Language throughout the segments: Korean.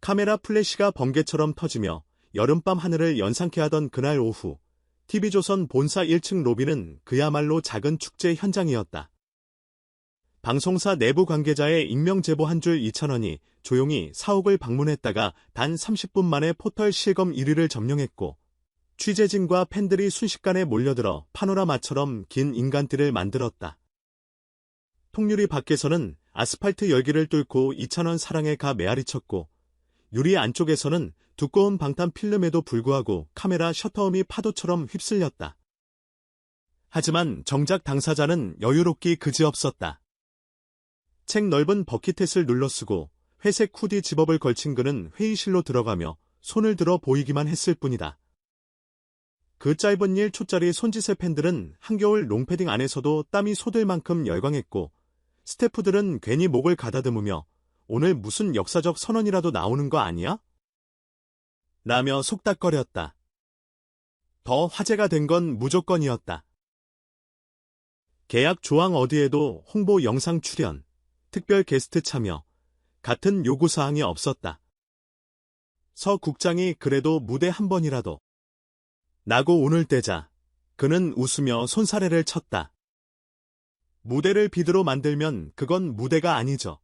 카메라 플래시가 번개처럼 터지며 여름밤 하늘을 연상케 하던 그날 오후, TV조선 본사 1층 로비는 그야말로 작은 축제 현장이었다. 방송사 내부 관계자의 익명 제보 한 줄 2,000원이 조용히 사옥을 방문했다가 단 30분 만에 포털 실검 1위를 점령했고, 취재진과 팬들이 순식간에 몰려들어 파노라마처럼 긴 인간띠를 만들었다. 통유리 밖에서는 아스팔트 열기를 뚫고 2,000원 사랑에 가 메아리쳤고, 유리 안쪽에서는 두꺼운 방탄 필름에도 불구하고 카메라 셔터음이 파도처럼 휩쓸렸다. 하지만 정작 당사자는 여유롭기 그지없었다. 책 넓은 버킷햇을 눌러쓰고 회색 후디 집업을 걸친 그는 회의실로 들어가며 손을 들어 보이기만 했을 뿐이다. 그 짧은 1초짜리 손짓의 팬들은 한겨울 롱패딩 안에서도 땀이 솟을 만큼 열광했고, 스태프들은 괜히 목을 가다듬으며 오늘 무슨 역사적 선언이라도 나오는 거 아니야? 라며 속닥거렸다. 더 화제가 된 건 무조건이었다. 계약 조항 어디에도 홍보 영상 출연, 특별 게스트 참여 같은 요구사항이 없었다. 서 국장이 그래도 무대 한 번이라도 나고 오늘 때자 그는 웃으며 손사래를 쳤다. 무대를 비드로 만들면 그건 무대가 아니죠.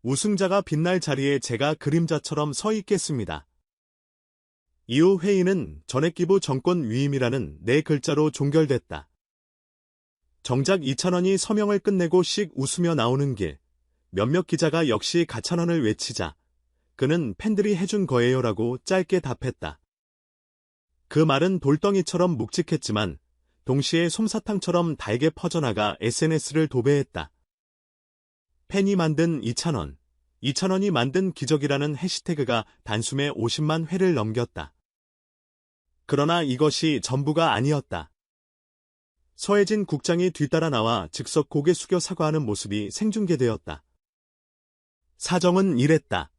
우승자가 빛날 자리에 제가 그림자처럼 서 있겠습니다. 이후 회의는 전액기부 정권 위임이라는 4글자로 종결됐다. 정작 2,000원이 서명을 끝내고 씩 웃으며 나오는 길, 몇몇 기자가 역시 가찬원을 외치자 그는 팬들이 해준 거예요라고 짧게 답했다. 그 말은 돌덩이처럼 묵직했지만 동시에 솜사탕처럼 달게 퍼져나가 SNS를 도배했다. 팬이 만든 2,000원, 2,000원이 만든 기적이라는 해시태그가 단숨에 50만 회를 넘겼다. 그러나 이것이 전부가 아니었다. 서혜진 국장이 뒤따라 나와 즉석 고개 숙여 사과하는 모습이 생중계되었다. 사정은 이랬다.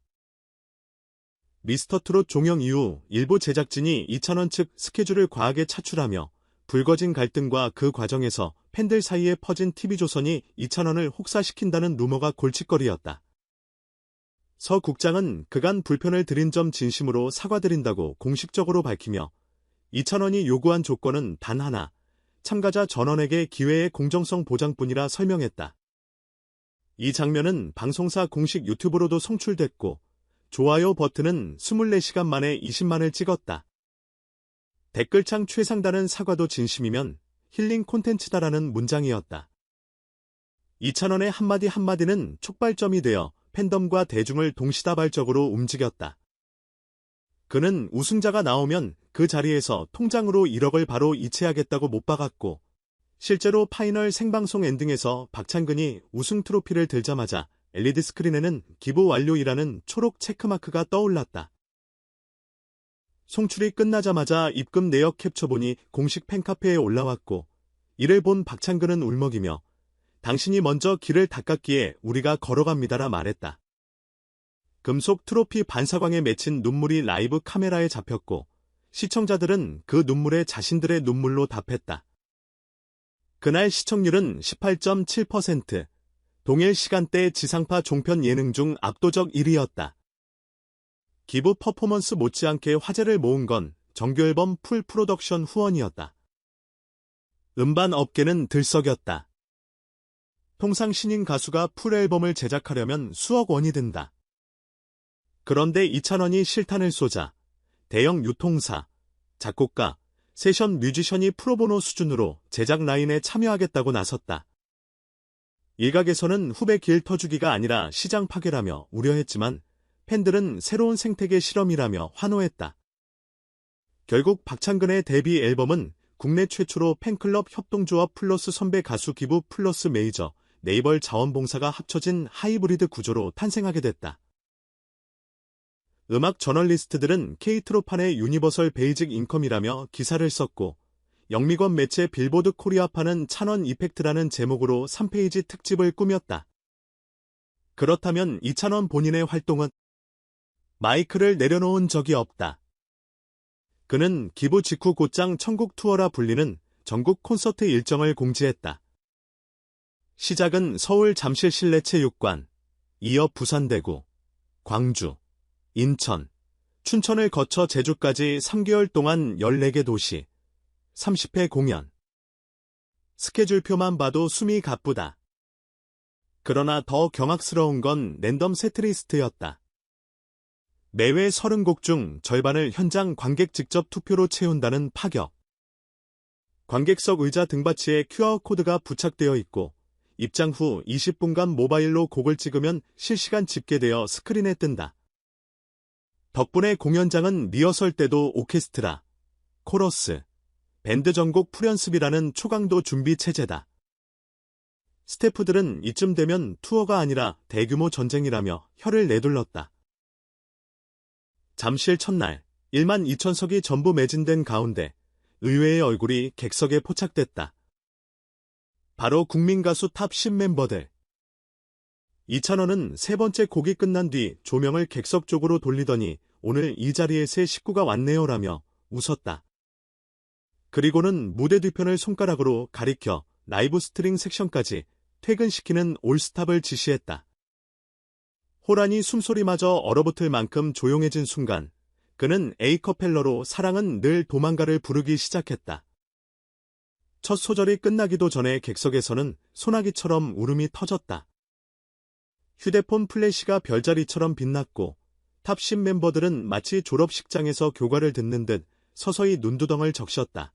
미스터트롯 종영 이후 일부 제작진이 2,000원 측 스케줄을 과하게 차출하며 불거진 갈등과 그 과정에서 팬들 사이에 퍼진 TV조선이 2,000원을 혹사시킨다는 루머가 골칫거리였다. 서 국장은 그간 불편을 드린 점 진심으로 사과드린다고 공식적으로 밝히며 2,000원이 요구한 조건은 단 하나, 참가자 전원에게 기회의 공정성 보장뿐이라 설명했다. 이 장면은 방송사 공식 유튜브로도 송출됐고 좋아요 버튼은 24시간 만에 20만을 찍었다. 댓글창 최상단은 사과도 진심이면 힐링 콘텐츠다라는 문장이었다. 2,000원의 한마디 한마디는 촉발점이 되어 팬덤과 대중을 동시다발적으로 움직였다. 그는 우승자가 나오면 그 자리에서 통장으로 1억을 바로 이체하겠다고 못 박았고, 실제로 파이널 생방송 엔딩에서 박찬근이 우승 트로피를 들자마자 LED 스크린에는 기부 완료이라는 초록 체크마크가 떠올랐다. 송출이 끝나자마자 입금 내역 캡처본이 공식 팬카페에 올라왔고, 이를 본 박찬근은 울먹이며 당신이 먼저 길을 닦았기에 우리가 걸어갑니다라 말했다. 금속 트로피 반사광에 맺힌 눈물이 라이브 카메라에 잡혔고 시청자들은 그 눈물에 자신들의 눈물로 답했다. 그날 시청률은 18.7%, 동일 시간대 지상파 종편 예능 중 압도적 1위였다. 기부 퍼포먼스 못지않게 화제를 모은 건 정규앨범 풀 프로덕션 후원이었다. 음반 업계는 들썩였다. 통상 신인 가수가 풀 앨범을 제작하려면 수억 원이 든다. 그런데 2,000원이 실탄을 쏘자 대형 유통사, 작곡가, 세션 뮤지션이 프로보노 수준으로 제작 라인에 참여하겠다고 나섰다. 일각에서는 후배 길 터주기가 아니라 시장 파괴라며 우려했지만 팬들은 새로운 생태계 실험이라며 환호했다. 결국 박찬근의 데뷔 앨범은 국내 최초로 팬클럽 협동조합 플러스 선배 가수 기부 플러스 메이저, 네이버 자원봉사가 합쳐진 하이브리드 구조로 탄생하게 됐다. 음악 저널리스트들은 K트로판의 유니버설 베이직 인컴이라며 기사를 썼고, 영미권 매체 빌보드 코리아판은 1,000원 이펙트라는 제목으로 3페이지 특집을 꾸몄다. 그렇다면 2,000원 본인의 활동은? 마이크를 내려놓은 적이 없다. 그는 기부 직후 곧장 천국 투어라 불리는 전국 콘서트 일정을 공지했다. 시작은 서울 잠실 실내체육관, 이어 부산 대구, 광주, 인천, 춘천을 거쳐 제주까지 3개월 동안 14개 도시, 30회 공연. 스케줄표만 봐도 숨이 가쁘다. 그러나 더 경악스러운 건 랜덤 세트리스트였다. 매회 30곡 중 절반을 현장 관객 직접 투표로 채운다는 파격. 관객석 의자 등받이에 QR코드가 부착되어 있고 입장 후 20분간 모바일로 곡을 찍으면 실시간 집계되어 스크린에 뜬다. 덕분에 공연장은 리허설 때도 오케스트라, 코러스, 밴드 전곡 풀연습이라는 초강도 준비 체제다. 스태프들은 이쯤 되면 투어가 아니라 대규모 전쟁이라며 혀를 내둘렀다. 잠실 첫날 1만 2천석이 전부 매진된 가운데 의외의 얼굴이 객석에 포착됐다. 바로 국민가수 탑 10 멤버들. 이찬원은 세 번째 곡이 끝난 뒤 조명을 객석 쪽으로 돌리더니 오늘 이 자리에 새 식구가 왔네요라며 웃었다. 그리고는 무대 뒤편을 손가락으로 가리켜 라이브 스트링 섹션까지 퇴근시키는 올스탑을 지시했다. 호란이 숨소리마저 얼어붙을 만큼 조용해진 순간 그는 에이커펠러로 사랑은 늘 도망가를 부르기 시작했다. 첫 소절이 끝나기도 전에 객석에서는 소나기처럼 울음이 터졌다. 휴대폰 플래시가 별자리처럼 빛났고 탑 10 멤버들은 마치 졸업식장에서 교과를 듣는 듯 서서히 눈두덩을 적셨다.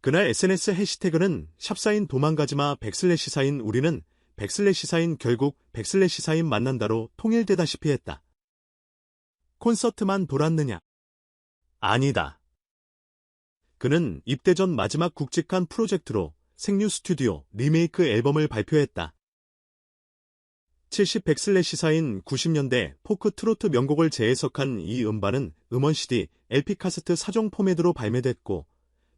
그날 SNS 해시태그는 샵사인 도망가지마 백슬래시사인 우리는 백슬래시사인 결국 백슬래시사인 만난다로 통일되다시피 했다. 콘서트만 돌았느냐? 아니다. 그는 입대 전 마지막 굵직한 프로젝트로 생류 스튜디오 리메이크 앨범을 발표했다. 70 백슬래시사인 90년대 포크 트로트 명곡을 재해석한 이 음반은 음원 CD, LP 카세트 4종 포맷으로 발매됐고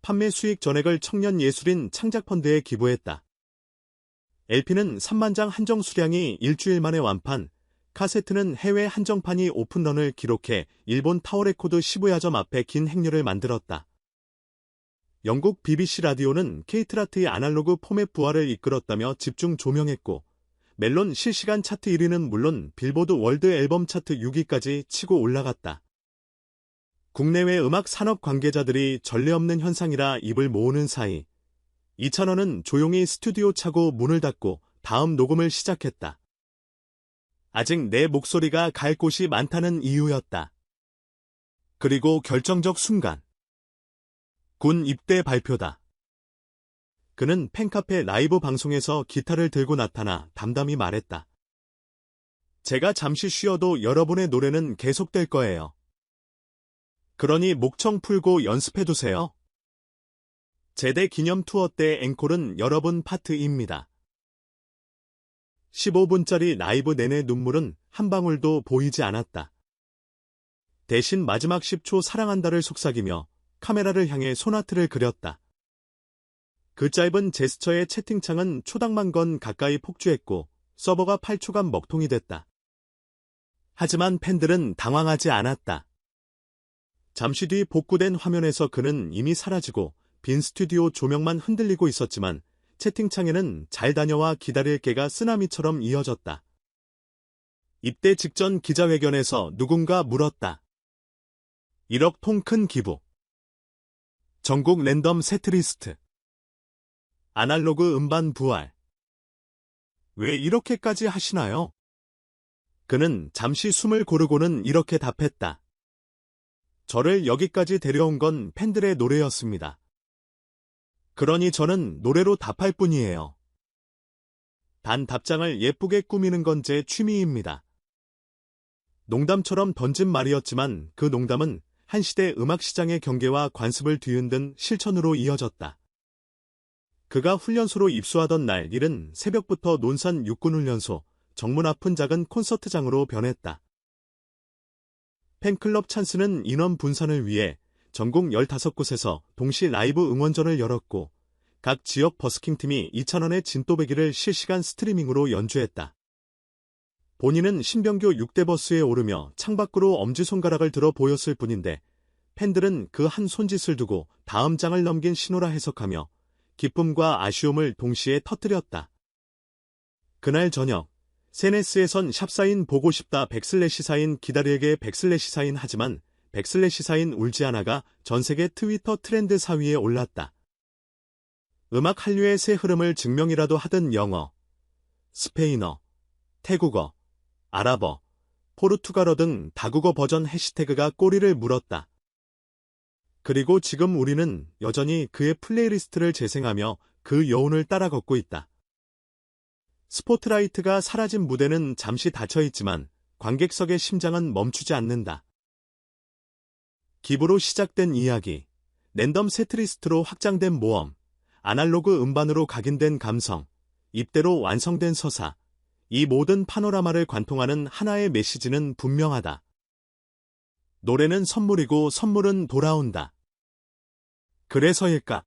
판매 수익 전액을 청년 예술인 창작펀드에 기부했다. LP는 3만 장 한정 수량이 일주일 만에 완판, 카세트는 해외 한정판이 오픈런을 기록해 일본 타워레코드 시부야점 앞에 긴 행렬을 만들었다. 영국 BBC 라디오는 케이트라트의 아날로그 포맷 부활을 이끌었다며 집중 조명했고 멜론 실시간 차트 1위는 물론 빌보드 월드 앨범 차트 6위까지 치고 올라갔다. 국내외 음악 산업 관계자들이 전례 없는 현상이라 입을 모으는 사이 이찬원은 조용히 스튜디오 차고 문을 닫고 다음 녹음을 시작했다. 아직 내 목소리가 갈 곳이 많다는 이유였다. 그리고 결정적 순간. 군 입대 발표다. 그는 팬카페 라이브 방송에서 기타를 들고 나타나 담담히 말했다. 제가 잠시 쉬어도 여러분의 노래는 계속될 거예요. 그러니 목청 풀고 연습해두세요. 제대 기념 투어 때 앵콜은 여러분 파트입니다. 15분짜리 라이브 내내 눈물은 한 방울도 보이지 않았다. 대신 마지막 10초 사랑한다를 속삭이며 카메라를 향해 소나트를 그렸다. 그 짧은 제스처에 채팅창은 초당만 건 가까이 폭주했고 서버가 8초간 먹통이 됐다. 하지만 팬들은 당황하지 않았다. 잠시 뒤 복구된 화면에서 그는 이미 사라지고 빈 스튜디오 조명만 흔들리고 있었지만 채팅창에는 잘 다녀와 기다릴 게가 쓰나미처럼 이어졌다. 입대 직전 기자회견에서 누군가 물었다. 1억 통 큰 기부. 전국 랜덤 세트리스트. 아날로그 음반 부활. 왜 이렇게까지 하시나요? 그는 잠시 숨을 고르고는 이렇게 답했다. 저를 여기까지 데려온 건 팬들의 노래였습니다. 그러니 저는 노래로 답할 뿐이에요. 단 답장을 예쁘게 꾸미는 건 제 취미입니다. 농담처럼 던진 말이었지만 그 농담은 한 시대 음악 시장의 경계와 관습을 뒤흔든 실천으로 이어졌다. 그가 훈련소로 입소하던 날 일은 새벽부터 논산 육군훈련소, 정문 앞은 작은 콘서트장으로 변했다. 팬클럽 찬스는 인원 분산을 위해 전국 15곳에서 동시 라이브 응원전을 열었고 각 지역 버스킹팀이 이찬원의 진또배기를 실시간 스트리밍으로 연주했다. 본인은 신병교 6대 버스에 오르며 창밖으로 엄지손가락을 들어 보였을 뿐인데 팬들은 그 한 손짓을 두고 다음 장을 넘긴 신호라 해석하며 기쁨과 아쉬움을 동시에 터뜨렸다. 그날 저녁 세네스에선 샵사인 보고 싶다 백슬래시사인 기다리에게 백슬래시사인 하지만 백슬래시사인 울지 않아가 전세계 트위터 트렌드 4위에 올랐다. 음악 한류의 새 흐름을 증명이라도 하던 영어, 스페인어, 태국어, 아랍어, 포르투갈어 등 다국어 버전 해시태그가 꼬리를 물었다. 그리고 지금 우리는 여전히 그의 플레이리스트를 재생하며 그 여운을 따라 걷고 있다. 스포트라이트가 사라진 무대는 잠시 닫혀있지만 관객석의 심장은 멈추지 않는다. 기부로 시작된 이야기, 랜덤 세트리스트로 확장된 모험, 아날로그 음반으로 각인된 감성, 입대로 완성된 서사, 이 모든 파노라마를 관통하는 하나의 메시지는 분명하다. 노래는 선물이고 선물은 돌아온다. 그래서일까?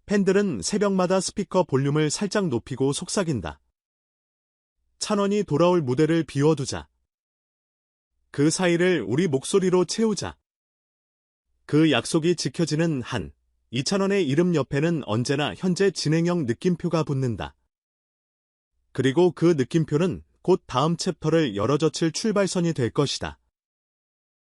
팬들은 새벽마다 스피커 볼륨을 살짝 높이고 속삭인다. 찬원이 돌아올 무대를 비워두자. 그 사이를 우리 목소리로 채우자. 그 약속이 지켜지는 한, 이찬원의 이름 옆에는 언제나 현재 진행형 느낌표가 붙는다. 그리고 그 느낌표는 곧 다음 챕터를 열어젖힐 출발선이 될 것이다.